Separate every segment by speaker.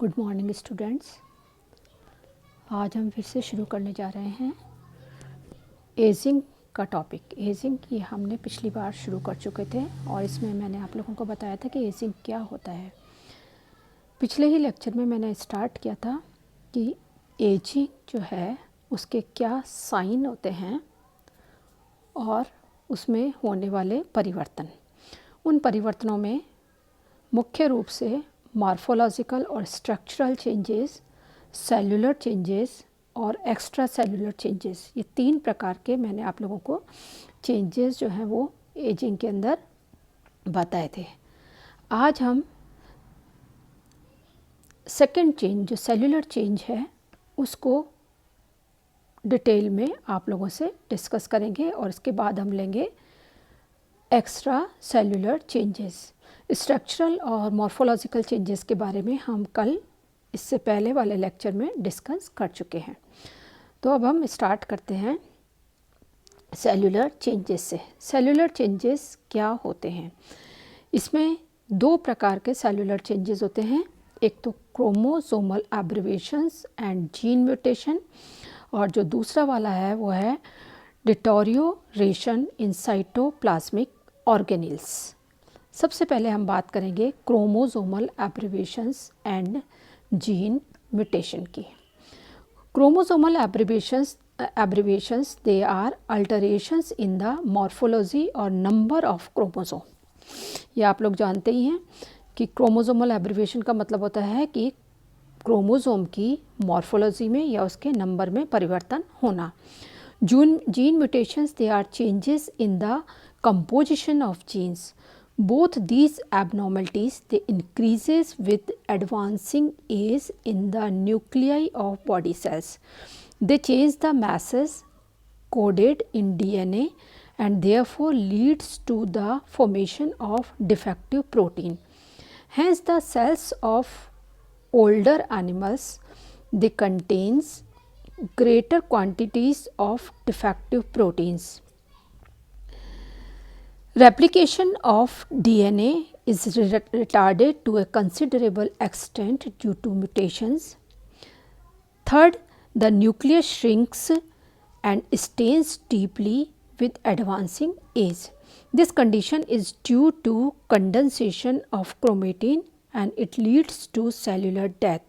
Speaker 1: Good morning students. आज हम फिर से शुरू करने जा रहे हैं एजिंग का टॉपिक। एजिंग की हमने पिछली बार शुरू कर चुके थे और इसमें मैंने आप लोगों को बताया था कि एजिंग क्या होता है। पिछले ही लेक्चर में मैंने स्टार्ट किया था कि एजिंग जो है उसके क्या साइन होते हैं और उसमें होने वाले परिवर्तन। उन परिवर्तनों में मुख्य रूप से मॉर्फोलॉजिकल और स्ट्रक्चरल चेंजेस, सेलुलर चेंजेस और एक्स्ट्रा सेलुलर चेंजेस, ये तीन प्रकार के मैंने आप लोगों को चेंजेस जो हैं वो एजिंग के अंदर बताए थे। आज हम सेकंड चेंज जो सेलुलर चेंज है उसको डिटेल में आप लोगों से डिस्कस करेंगे और इसके बाद हम लेंगे एक्स्ट्रा सेलुलर चेंजेस। स्ट्रक्चरल और मॉर्फोलॉजिकल चेंजेस के बारे में हम कल इससे पहले वाले लेक्चर में डिस्कस कर चुके हैं। तो अब हम स्टार्ट करते हैं सेलुलर चेंजेस से। सेलुलर चेंजेस क्या होते हैं? इसमें दो प्रकार के सेलुलर चेंजेस होते हैं। एक तो chromosomal abbreviations and gene mutation, और जो दूसरा वाला है वो है डिटोरियोरेशन इन साइटोप्लाज्मिक ऑर्गेनेल्स। सबसे पहले हम बात करेंगे chromosomal abbreviations and gene mutation की। Chromosomal abbreviations they are alterations in the morphology और नंबर ऑफ क्रोमोसोम। ये आप लोग जानते ही हैं कि क्रोमोसोमल एब्रिविएशन का मतलब होता है कि क्रोमोसोम की मॉर्फोलॉजी में या उसके नंबर में परिवर्तन होना। Gene mutations they are changes in the composition of genes. Both these abnormalities they increases with advancing age in the nuclei of body cells. They change the masses coded in DNA and therefore leads to the formation of defective protein. Hence the cells of older animals they contains greater quantities of defective proteins. Replication of DNA is retarded to a considerable extent due to mutations. Third, the nucleus shrinks and stains deeply with advancing age. This condition is due to condensation of chromatin and it leads to cellular death.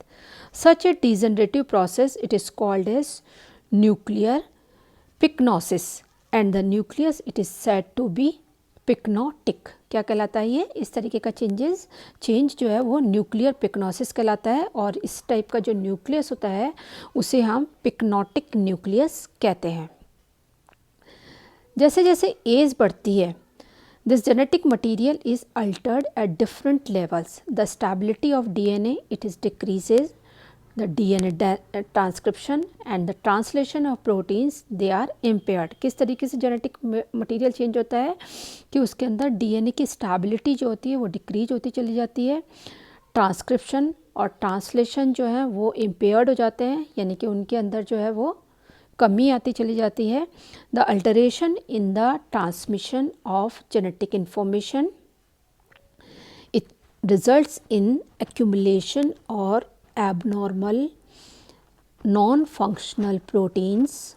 Speaker 1: Such a degenerative process it is called as nuclear pycnosis and the nucleus it is said to be पिक्नोटिक। क्या कहलाता है ये? इस तरीके का change जो है वो न्यूक्लियर पिक्नोसिस कहलाता है और इस टाइप का जो न्यूक्लियस होता है उसे हम पिक्नोटिक न्यूक्लियस कहते हैं। जैसे जैसे एज बढ़ती है this genetic material is Altered at different levels. The stability of DNA it is decreases, the DNA transcription and the translation of proteins they are impaired। किस तरीके से जेनेटिक मटेरियल चेंज होता है कि उसके अंदर DNA की स्टेबिलिटी जो होती है वो डिक्रीज होती चली जाती है, ट्रांसक्रिप्शन और ट्रांसलेशन जो है वो इम्पेयर्ड हो जाते हैं, यानी कि उनके अंदर जो है वो कमी आती चली जाती है। The alteration in the transmission of genetic information it results in accumulation और एबनॉर्मल नॉन फंक्शनल प्रोटीन्स,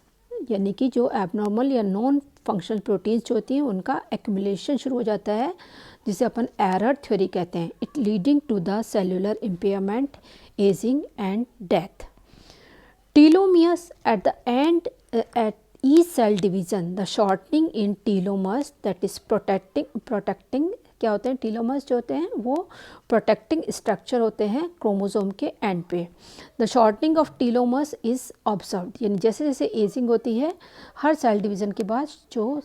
Speaker 1: यानी कि जो एबनॉर्मल या नॉन फंक्शनल प्रोटीन्स जो होती हैं उनका एक्यूमुलेशन शुरू हो जाता है जिसे अपन एरर थ्योरी कहते हैं। It leading to the cellular impairment, ageing and death. Telomeres at the end at each cell division the shortening in telomeres that is protecting क्या होते हैं? टीलोमर्स जो होते हैं वो प्रोटेक्टिंग स्ट्रक्चर होते हैं क्रोमोसोम के एंड पे। The shortening of telomeres is observed, यानी जैसे जैसे एजिंग होती है हर सेल डिवीज़न के बाद जो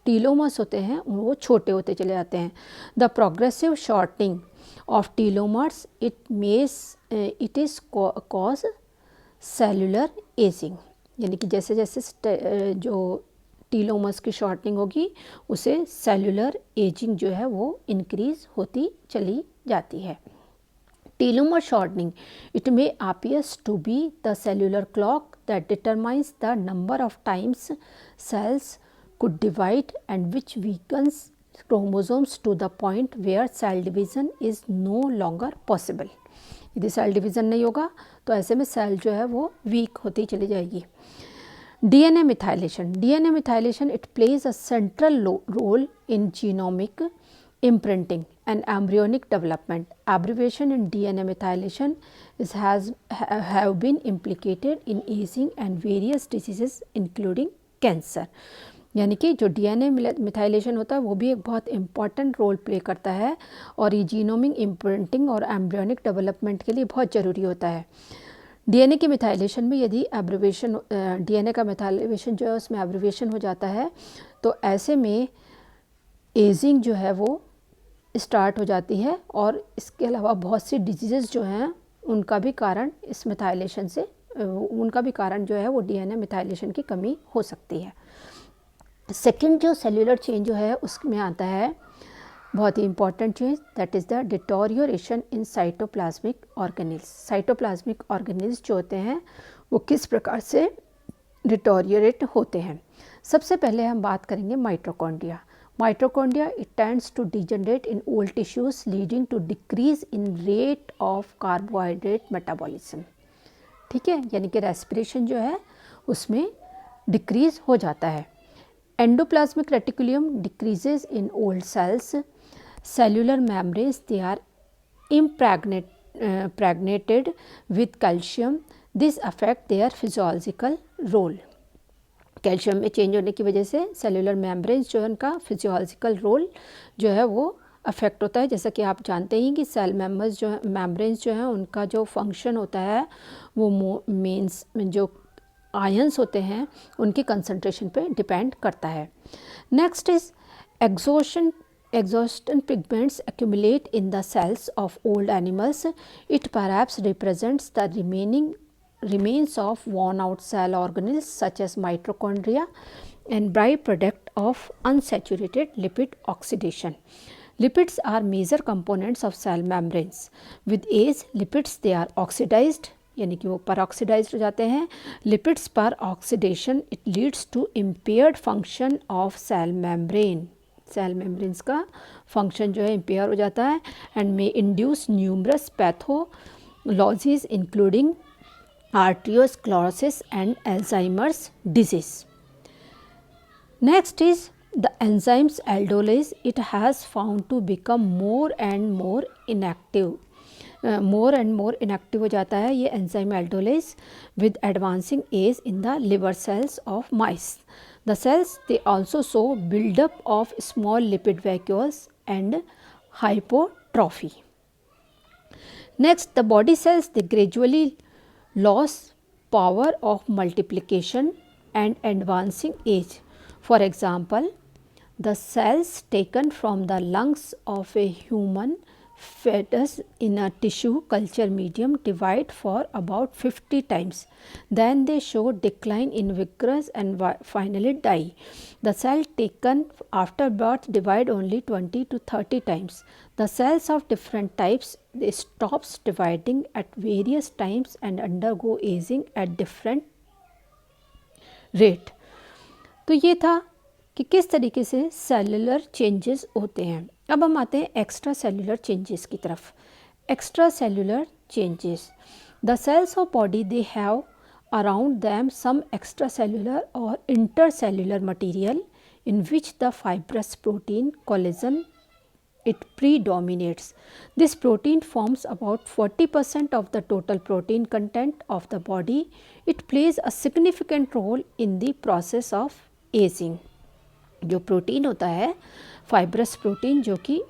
Speaker 1: टीलोमर्स होते हैं वो छोटे होते चले जाते हैं। The progressive shortening of telomeres it is cause cellular ageing, यानी कि जैसे जैसे जो टीलोमर्स की शॉर्टनिंग होगी उसे सेलुलर एजिंग जो है वो इंक्रीज होती चली जाती है। Telomere shortening it may appears to be the cellular clock that determines the number of times cells could divide and which weakens chromosomes to the point where cell division is no longer possible. यदि cell division नहीं होगा तो ऐसे में cell जो है वो week होती चली जाएगी. DNA methylation it plays a central role in genomic imprinting and embryonic development. Abbreviation in DNA methylation have been implicated in aging and various diseases including cancer. यानी कि जो DNA मिथाइलेशन होता है वो भी एक बहुत इम्पॉर्टेंट रोल प्ले करता है और ये जीनोमिक इम्प्रिंटिंग और एम्ब्रियोनिक डेवलपमेंट के लिए बहुत ज़रूरी होता है. DNA के मिथाइलेशन में यदि एब्रिवेशन DNA का मिथाइलेशन जो है उसमें एब्रिवेशन हो जाता है तो ऐसे में एजिंग जो है वो स्टार्ट हो जाती है और इसके अलावा बहुत सी डिजीज़ जो हैं उनका भी कारण इस मिथाइलेशन से उनका भी कारण जो है वो DNA मिथाइलेशन की कमी हो सकती है. सेकेंड जो सेल्यूलर चेंज जो है उसमें आता है बहुत ही important change, that is the deterioration in cytoplasmic organelles. Cytoplasmic organelles जो होते हैं वो किस प्रकार से डिटोरियोरेट होते हैं. सबसे पहले हम बात करेंगे mitochondria. Mitochondria it tends to degenerate in old tissues leading to decrease in rate of carbohydrate metabolism. ठीक है, यानी कि रेस्पिरेशन जो है उसमें डिक्रीज हो जाता है. Endoplasmic reticulum decreases in old cells. Cellular membranes they are impregnated with calcium. This affect their physiological role. Calcium में चेंज होने की वजह से सेलुलर मेम्ब्रेन्स जो है उनका फिजियोलॉजिकल रोल जो है वो अफेक्ट होता है. जैसा कि आप जानते हैं कि सेल मेम्बर्स जो है मेम्ब्रेन्स जो हैं उनका जो फंक्शन होता है वो मेंस जो आयंस होते हैं उनकी कंसंट्रेशन पे डिपेंड करता है. Next is exhaustion pigments accumulate in the cells of old animals. It perhaps represents the remains of worn out cell organelles such as mitochondria and byproduct of unsaturated lipid oxidation. Lipids are major components of cell membranes. With age, lipids they are oxidized, यानी कि वो peroxidized हो जाते हैं. Lipids per oxidation it leads to impaired function of cell membrane. Cell membranes का function जो है empire हो जाता है and may induce numerous pathologies including arteriosclerosis and Alzheimer's disease. Next is the enzymes aldolase. It has found to become more and more inactive. हो जाता है ये enzyme aldolase with advancing age in the liver cells of mice. The cells they also show buildup of small lipid vacuoles and hypertrophy. Next, the body cells they gradually lose power of multiplication and advancing age. For example, the cells taken from the lungs of a human fetus in a tissue culture medium divide for about 50 times. Then they show decline in vigorous and finally die. The cell taken after birth divide only 20 to 30 times. The cells of different types they stops dividing at various times and undergo aging at different rate. तो ये था कि किस तरीके से cellular changes होते हैं. अब हम आते हैं एक्स्ट्रा सेलुलर चेंजेस की तरफ. Extra cellular changes, the cells of body they have around them some extra cellular और intercellular material in which the fibrous protein collagen it predominates. This protein forms about 40% of the total protein content of the body. It plays a significant role in the process of aging. जो protein होता है fibrous protein जो कि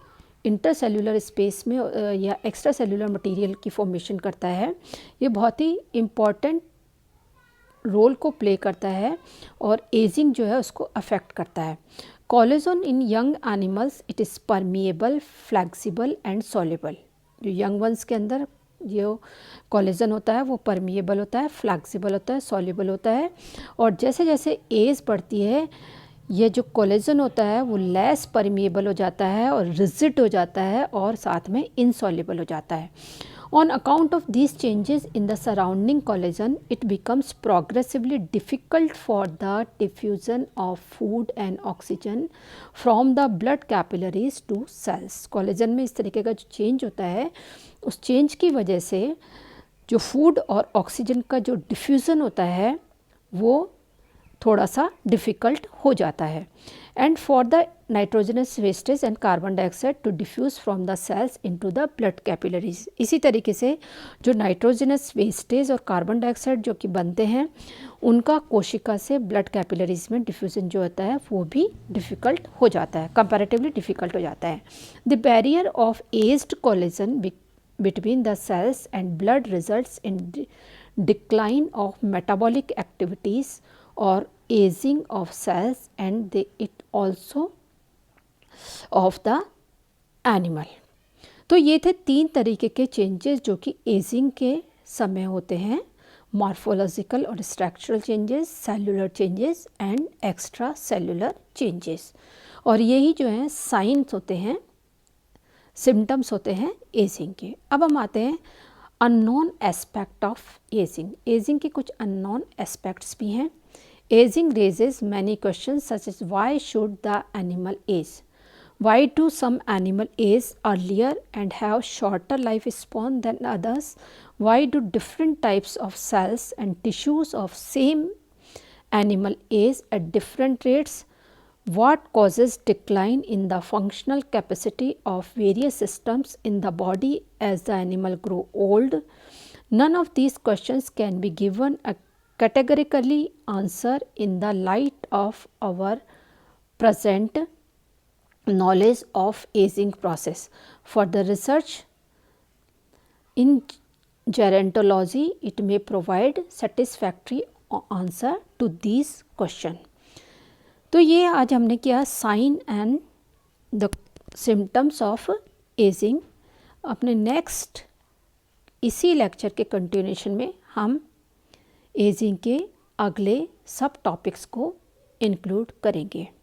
Speaker 1: intercellular space में या extra cellular material की formation करता है, ये बहुत ही इम्पॉर्टेंट रोल को प्ले करता है और एजिंग जो है उसको अफेक्ट करता है. Collagen in young animals it is permeable, flexible and soluble. जो यंग वंस के अंदर जो कोलेजन होता है वो परमिएबल होता है, फ्लेक्सिबल होता है, सॉल्युबल होता है. और जैसे जैसे एज बढ़ती है ये जो कोलेजन होता है वो लेस परमिएबल हो जाता है और रिजिड हो जाता है और साथ में इनसॉल्युबल हो जाता है. On account of these changes in the surrounding collagen, it becomes progressively difficult for the diffusion of food and oxygen from the blood capillaries to cells. Collagen में इस तरीके का जो चेंज होता है, उस चेंज की वजह से जो फूड और ऑक्सीजन का जो डिफ्यूज़न होता है वो थोड़ा सा डिफ़िकल्ट हो जाता है. And for the nitrogenous wastage and carbon dioxide to diffuse from the cells into the blood capillaries. इसी तरीके से जो नाइट्रोजनस वेस्टेज और कार्बन डाइऑक्साइड जो कि बनते हैं उनका कोशिका से ब्लड कैपिलरीज में डिफ्यूज़न जो होता है वो भी डिफ़िकल्ट हो जाता है, कंपैरेटिवली डिफ़िकल्ट हो जाता है. The barrier of aged collagen between the cells and blood results in decline of metabolic activities or aging of cells and it also of the animal. तो ये थे 3 तरीके के चेंजेस जो कि एजिंग के समय होते हैं, मॉर्फोलॉजिकल और structural changes, cellular changes and extra cellular changes. और यही जो हैं साइंस होते हैं, सिम्टम्स होते हैं एजिंग के. अब हम आते हैं unknown aspect of aging. Aging के कुछ अननोन एस्पेक्ट्स भी हैं. Aging raises many questions such as why should the animal age, why do some animal age earlier and have shorter life span than others, why do different types of cells and tissues of same animal age at different rates, what causes decline in the functional capacity of various systems in the body as the animal grow old. None of these questions can be given a categorically answer in the light of our present knowledge of aging process. For the research in gerontology, it may provide satisfactory answer to these questions. तो ये आज हमने किया sign and the symptoms of aging. अपने next इसी lecture के continuation में हम एजिंग के अगले सब टॉपिक्स को इंक्लूड करेंगे.